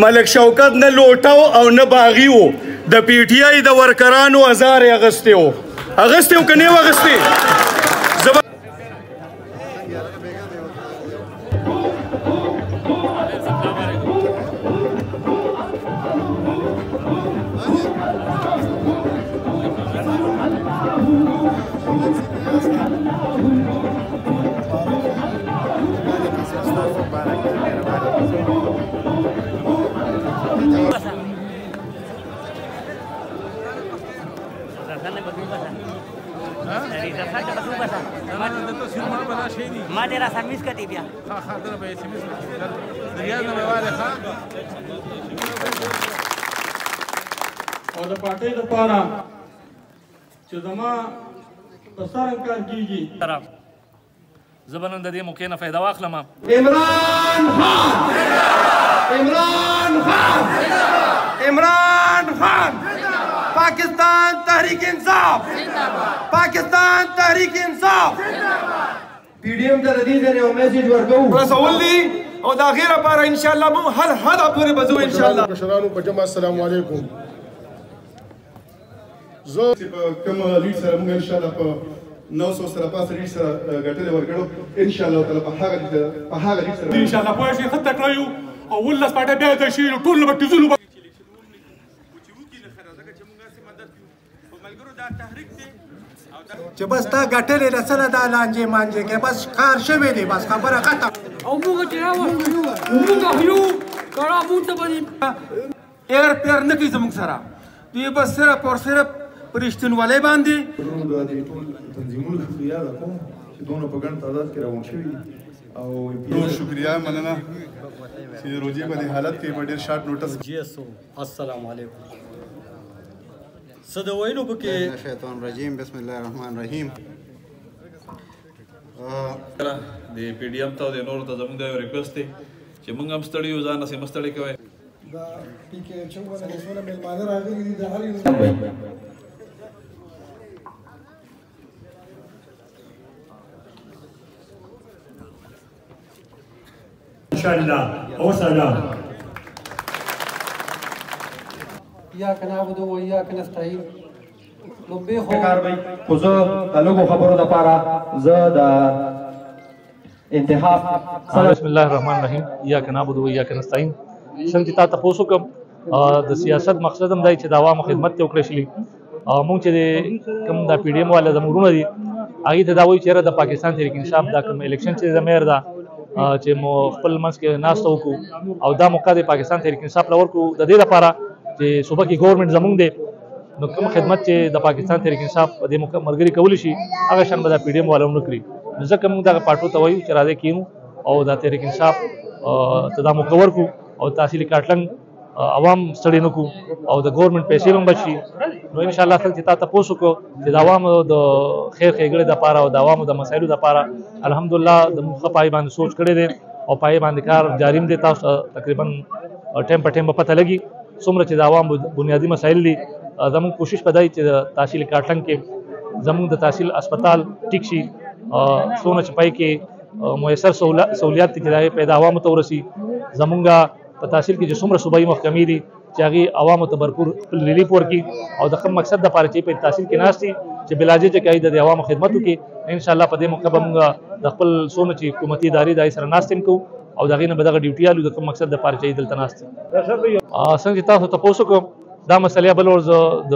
ملک شوکت نه لوټو او نه باغي و د پی ټی آی د ورکرانو هزار یې اغستی و که نه و اغستی ما ډېره سرویس کړې بیا او د پارټۍ دپاره چې زما په سر کار کېږي زه به نن د دې موقع نه فایده واخلم عمران خان پاکستان تحریک انصاف پی ډي ایم ته د دې ځای یو میسج ورکوو رسول دي او د هغې لپاره انشاءالله موږ هر حده پورې به ځو انشاءالله مشرانو په جمع السلام علیکم زه په کوم لیډ سره موږ انشاءالله په 900 سره پاسه لیډ سره ګټلې ورکړو انشاءالله تعالی په هغه لیډ سره انشاءالله پوه شئ ښه تکړه یو او 19 پاټۍ بیا ځای شي نو ټول به ټیزونو چې بس تا ګټلې ده څه نه دا لانجې مانجې کې بس کار شوی دی بس خبره ختم او موږ چې راوړو موږ یو کړه موږ ته باندې ایر پیر نه کوي زموږ سره دوی بس صرف اور صرف په رښتینولۍ باندې ټول تنظیمونو شکریه ادا کوم چې دونه په ګڼ تعداد کې راغونډ شوي او شکریه مننه چې روجي په دې حالت کې په ډېر شارټ نوټس السلام علیکم صد وینو پکې شیطان رجیم بسم الله الرحمن الرحیم د پی ډي ایم ته او د نورو ته زموږ دا یو ریکوست دی چې موږ هم ستړي یو ځان هسې مه ستړي کوئ دا پی کې چوغه د څونه مېلمانه راغلي دي د هر یو انشاءالله او سلام إياك نعبد وإياك نستعين لومبي خو خو زه د لږو خبرو دپاره زه د انتخاب بسم الله الرحمن الرحیم ایاک نعبد و ایاک نستعین څنګه چې تا تاسو کوم د سیاست مقصد هم دی چې د عوامو خدمت ته وکړی شي موږ چې کوم د پی ډي ایم والا زموږونه دي هغې ته دا وایي چې د پاکستان تحریک انصاف دا کوم الیکشن چې زمیر ده چې مو خپل منځ کې ناسته وکړو او دا موقع د پاکستان تحریک انصاف له ورکړو د دې لپاره چې صوبه کې ګورنمنټ زموږ دی نو کوم خدمت چې د پاکستان تحریک انصاف په دې موقع ملګري کولی شي هغه شان به د پی ډي ایم والا هم نه کړي نو ځکه موږ دغه پارټو ته وایو چې راځئ کښېنو او د تحریک انصاف ته دا موقع ورکړو او تحصیلي کاټلنګ عوام ستړي نه کړو او د ګورنمنټ پیسې هم بچ شي نو انشاءالله څنګه چې تا تپوس وکړو چې د عوامو د خیر ښېګړې دپاره او د عوامو د مسایلو دپاره الحمدلله د موږ ښه پای باندې سوچ کړی دی او پای باندې کار جاري هم دی تاسو تقریبا ټایم په ټایم به پته لګي څومره چې د عوامو بنیادي مسایل دي زموږ کوشش به دی چې د تحصیل کاټلنګ کې زموږ د تحصیل اسپتال ټیک شي څونه چې پای کې میسر سہولیات دي چې د هغې پیدا عوامو ته ورسي زموږ په تحصیل کې چې څومره صوبایي محکمې دي چې هغې عوامو ته بھرپور خپل ریلیف ورکړي او د کوم مقصد دپاره چې په تحصیل کې ناست دي چې بلاجې چې د عوامو خدمت وکړي انشاءالله په دې موقع به موږ د خپل څومره چې حکومتي ادارې د هغې سره ناست هم کوو او د هغې نه به دغه ډیوټي الو د کوم مقصد دپاره چې دلته ناست دي څنګه چې تاسو تپوس وکړم دا مسله بل ور زه د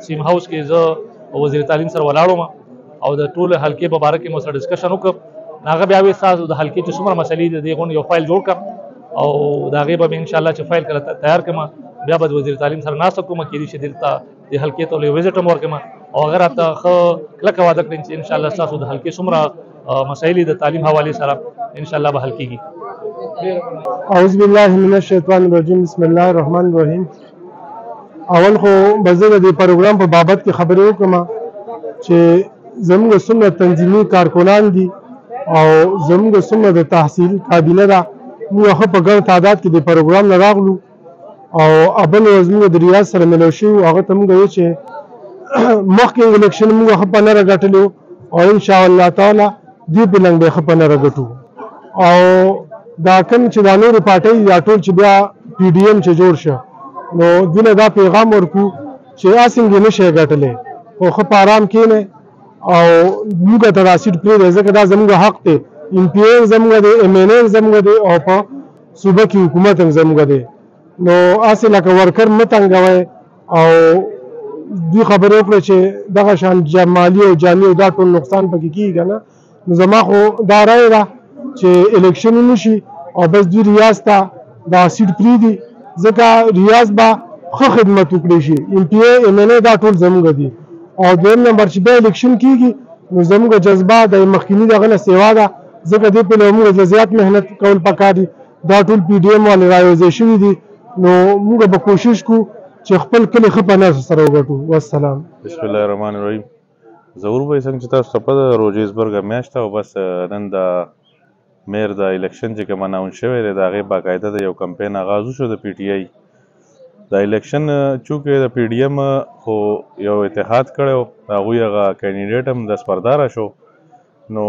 سیم هاوس کې زه وزیر تعلیم سره ولاړم او د ټول حلقې په باره کې مو سره ډسکشن وکړ هغه بیا وایي تاسو د حلقې چې څومره مسلې دي د هغې غونډې یو فایل جوړ کړم او د هغې به مې انشاءالله چې فایل کله تیار کړم بیا به د وزیر تعلیم سره ناسته کوم کېدای شي دلته د حلقې ته یو وزټ هم ورکړم او هغه راته ښه کلکه وعده کړم چې انشاءالله ستاسو د حلقې څومره مسایل د تعلیم حوالې سره انشاءالله به حل کېږي اعوذ بالله من الشیطان الرجیم بسم الله الرحمن الرحیم اول خو به زه د دې پروګرام په بابت کې خبرې وکړم چې زموږ څومره تنظیمي کارکنان دي او زموږ څومره د تحصیل کابینه ده موږ ښه په ګڼ تعداد کې د پروګرام نه راغلو او اول زموږ د ریاض سره ملو شوي هغه ته موږ وایو چې مخکې الیکشن موږ ښه په نه راګټلو او انشاءالله تعالی دې په لنګ به ښه په نه راګټو او دا کوم چې دا نورې پارټۍ دا ټول چې بیا پی ډي ایم چې جوړ شه نو دوی له دا پیغام ورکړو چې هسې نه شئ ګټلی خو ښه په ارام کښېنئ او موږ ته دا سیټ پرېږدئ ځکه دا زموږ حق دی ایم پی اے زموږ دی ایم این اے زموږ دی او په صوبه کې حکومت هم زموږ دی نو هسې لکه ورکر مه تنګوئ او دوی خبرې وکړه چې دغه شان مالي او جامي او دا ټول نقصان پکې کېږي که نه نو زما خو دا رایه ده چې الیکشن ونشي او بس دوی ریاض ته دا سیټ پرېږدي ځکه ریاض به ښه خدمت وکړي شي ایم پی اے ایم این اے دا ټول زموږ دي او دویم نمبر چې بیا الیکشن کېږي نو زموږ جذبه د مخکیني دغه نه سیوا ده ځکه دې په موږ زیات محنت کول پکار دي دا ټول پی ډي ایم والے راوځي شوي دي نو موږ به کوشش کوو چې خپل کلی ښه په نظر سره وګټو والسلام بسم الله الرحمن الرحیم ضرور به څنګه چې تاسو ته پته ده روجیزبرګ میاشت او بس نن د میر د الیکشن چې کوم اناونس شوی دی د هغې باقاعده د یو کمپین آغاز وشو د پی ټي آی د الیکشن چونکې د پی ډي ایم خو یو اتحاد کړی و د هغوی هغه کینډیډیټ هم دستبرداره شو نو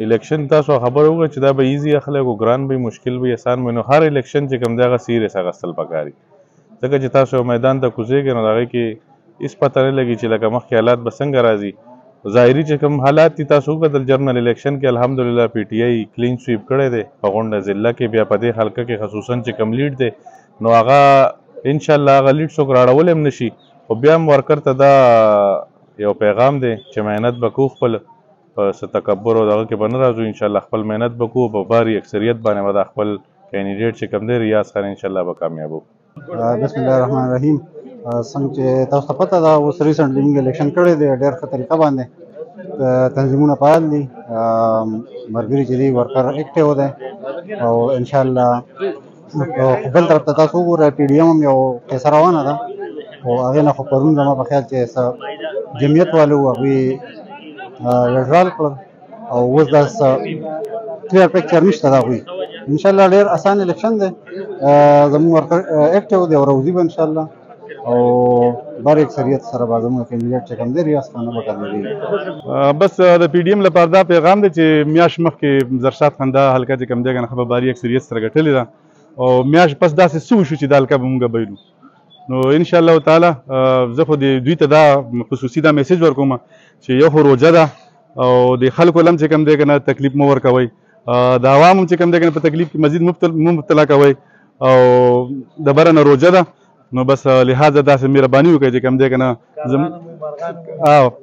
الیکشن تاسو خبره وکړه چې دا به ایزي اخلی کو ګران به مشکل به آسان به نو هر الیکشن چې کوم دی هغه سیریس اخیستل پکاري ځکه چې تاسو میدان ته کوزېږئ نو د هغې کې هېڅ پته نه لګي چې لکه مخکې حالات به څنګه راځي ظاهري چې کوم حالات دي تاسو وکتل جنرال الیکشن کې الحمدلله پی ټي آی کلین سویپ کړی دی په غونډه ضلع کې بیا په دې حلقه کې خصوصا چې کوم لیډ دی نو هغه انشاءالله هغه لیډ څوک راړولی هم نه شي خو بیا هم ورکر ته دا یو پیغام دی چې محنت به کوو خپل په څه تکبر او دغه کې به نه راځو انشاءالله خپل محنت به کوو په باري اکثریت باندې به دا خپل کینډیډیټ چې کوم دی ریاض خان انشاءالله به کامیابو بسم الله الرحمن الرحیم څنګه چې تاسو ته پته ده اوس ریسنټلی موږ الیکشن کړی دی ډېر ښه طریقه باندې تنظیمونه فعال دي ملګري چې دی ورکر اکټیو دی او انشاءالله بل طرف ته تاسو وګورئ پی ډي ایم هم یو کیسه روانه ده او هغې نه خو پرون زما په خیال چې څه جمعیت والو هغوی وډرال کړل او اوس داسې کلیر پکچر نشته د هغوی انشاءالله ډېر اسان الیکشن دی زموږ ورکر اکټیو دی او راوځي به انشاءالله او بر اکثریت سره به زموږ کینډیډیټ چې کوم دی ریاض خان به کامیابېږي بس د پی ډي ایم لپاره دا پیغام دی چې میاشت مخکې زرشاد خان دا حلقه چې کوم دی که نه ښه په باري اکثریت سره ګټلې ده او میاشت پس داسې څه وشو چې دا حلقه به مونږ بایلو نو انشاءالله تعالی زه خو دوی ته دا خصوصي دا میسج ورکوم چې یو خو روژه ده او د خلکو لم چې کوم دی که نه تکلیف مه ورکوئ د عوام هم چې کوم دی که نه په تکلیف کې مزید مبتلا کوئ او د بره نه روژه ده نو بس لحاظه داسې مهرباني وکړئ چې کوم دی که نه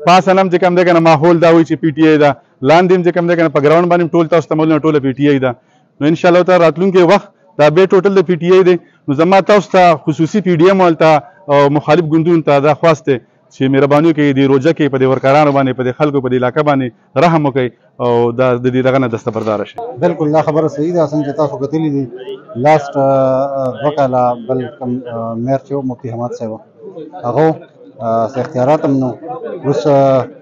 پاسه هم چې کوم دی که نه ماحول دا وایي چې پی ټي آی ده لاندې هم چې کوم دی که نه په ګراونډ باندې ټول تاسو ته معلومه ټوله پی ټي آی ده نو انشاءالله تعالی راتلونکی وخت دا به ټوټل د پی ټي آی دی نو زما تاسو ته خصوصي پی ډي ایم والو ته او مخالف ګوندونو ته دا خواست دی چې مهرباني وکړئ د روژه کې په دې ورکرانو باندې په دې خلکو په دې علاقه باندې رحم وکړئ او دا د دې دغه نه دستبرداره شي بالکل دا خبره صحیح ده څنګه چې تاسو کتلي دي لاست 2 کاله بل کوم میر چې مفتي حماد صاحب هغه څه اختیارات هم نو اوس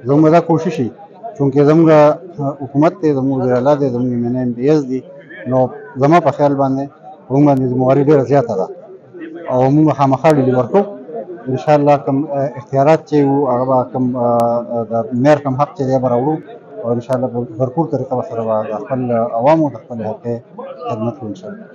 زموږ دا کوشش وي چونکې زموږ حکومت دی زموږ وزیر اعلی دی زموږ ایم این اے ایم پي ایس دي نو زما په خیال باندې موږ باندې ذمهواري ډېره زیاته ده او موږ خامخا ډیلي ورکوو انشاءالله کوم اختیارات چې وو هغه به کوم د میر کوم حق چې دی به راوړو او انشاءالله په بھرپور طریقه به سره به د خپل عوامو د خپل حق خدمت کوو انشاءالله